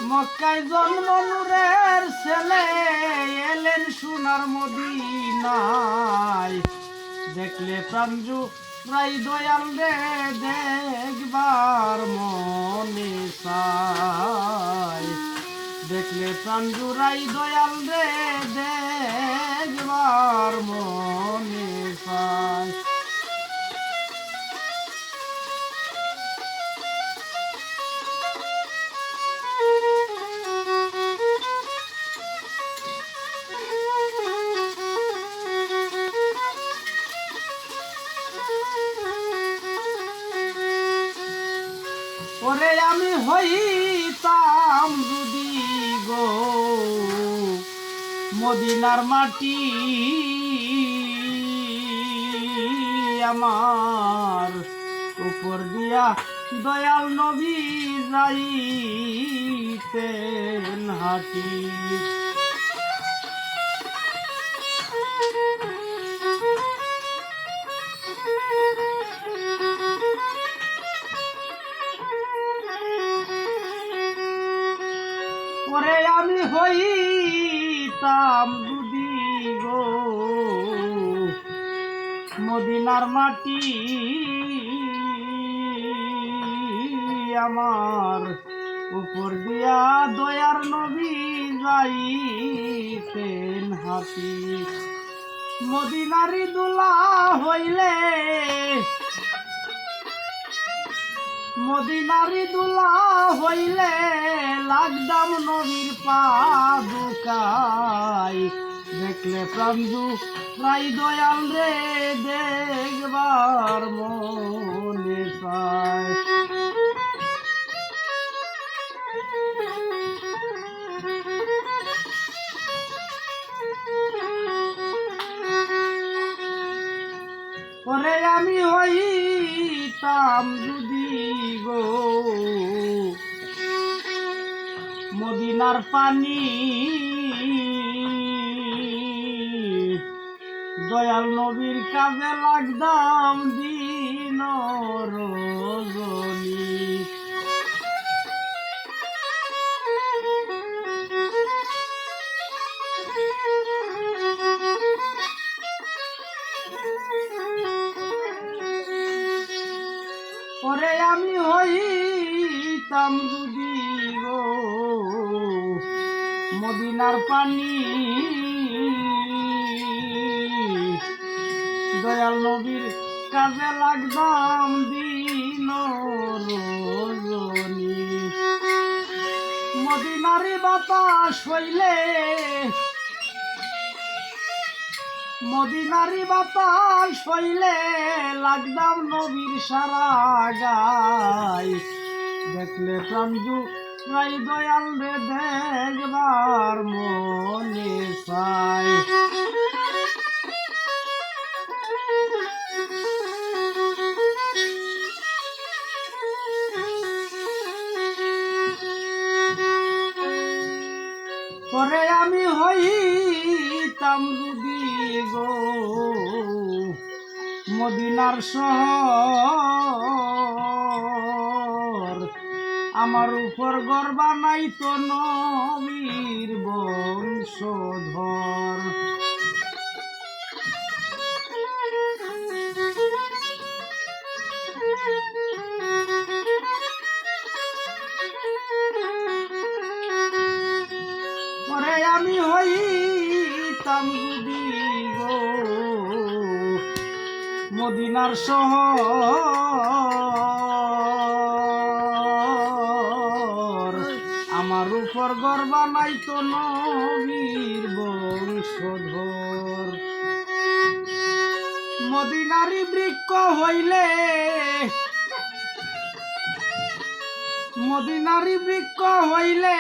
মক্কায় জন্ম নূরের ছেলে এলেন সোনার মদিনায় দেখলে প্রাঞ্জু রাই দয়াল রে দেখবার মনে চায় দেখলে প্রাঞ্জু রাই দয়াল রে দেখবার মনে চায় ওরে আমি হইতাম যদি গো মদিনার মাটি আমার উপর দিয়া দয়াল নবী যাইতেন হাঁটি ওরে আমি হইতাম যদি গো মদিনার মাটি আমার উপর দিয়া দয়ার নবী যাইতেন হাঁটি মদিনারি দুলা হইলে মদিনারি দুলা হইলে লাগদাম নবীর পাদুকায় দেখলে প্রাঞ্জু রাই দয়াল রে দেখবার মনে চায় ওরে আমি হইতাম যদি গো মদিনার পানি দয়াল নবীর কাজে লাগদাম দিন রজনী ওরে আমি হইতাম যদি গো মদিনার পানি দয়াল নবীর কাজে লাগদাম দিন রজনী মদিনারি বাতাস হইলে মদিনারি বাতাস হইলে লাগদাম নবীর সারা গায় দেখলে প্রাঞ্জু রাই দয়াল রে দেখবার মনে চায় পরে আমি হইতাম যদি গো মদিনার শহর আমার উপর গর্বা নাই তো নবীর বংশধর পরে আমি হইতাম যদি গো মদিনার শহর আমার উপর গর্বা নাই তো নবীর বংশধর মদিনারি বৃক্ষ হইলে মদিনারি বৃক্ষ হইলে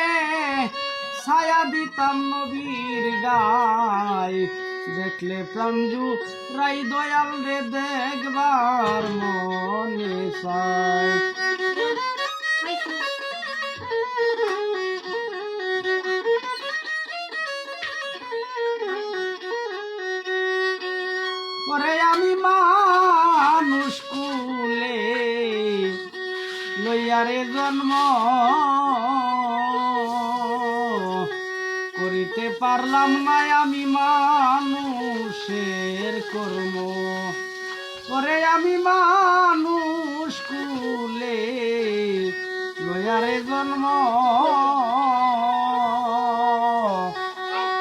ছায়া দিতাম নবীর গায় দেখলে প্রাঞ্জু রাই দয়াল রে দেখবার মনে চায় পরে আমি মানুষ কুলে লইয়ারে জন্ম পারলাম না আমি মানুষের কর্ম, ওরে আমি মানুষ কুলে লয়ারে জন্ম,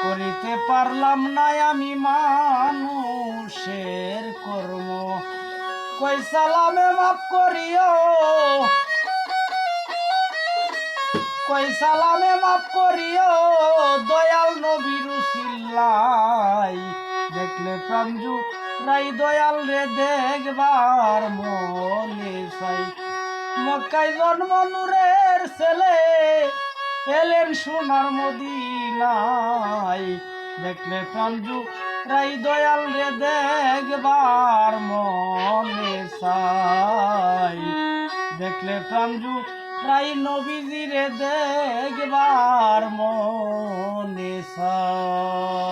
করিতে পারলাম না আমি মানুষের কর্ম। কই সালামে মাফ করিও, কই সালামে মাফ করিও দয়াল নবীর উসিলাই, দেখলে প্রাণ জুড়াই দয়াল রে দেখবার মনে চাই। মক্কায় জন্ম নূরের ছেলে, এলেন সোনার মদিনায়, দেখলে প্রাণ জুড়াই দয়াল রে দেখবার মনে চাই, দেখলে প্রাণ জুড়াই নবীজিরে দেখবার মনে চাই।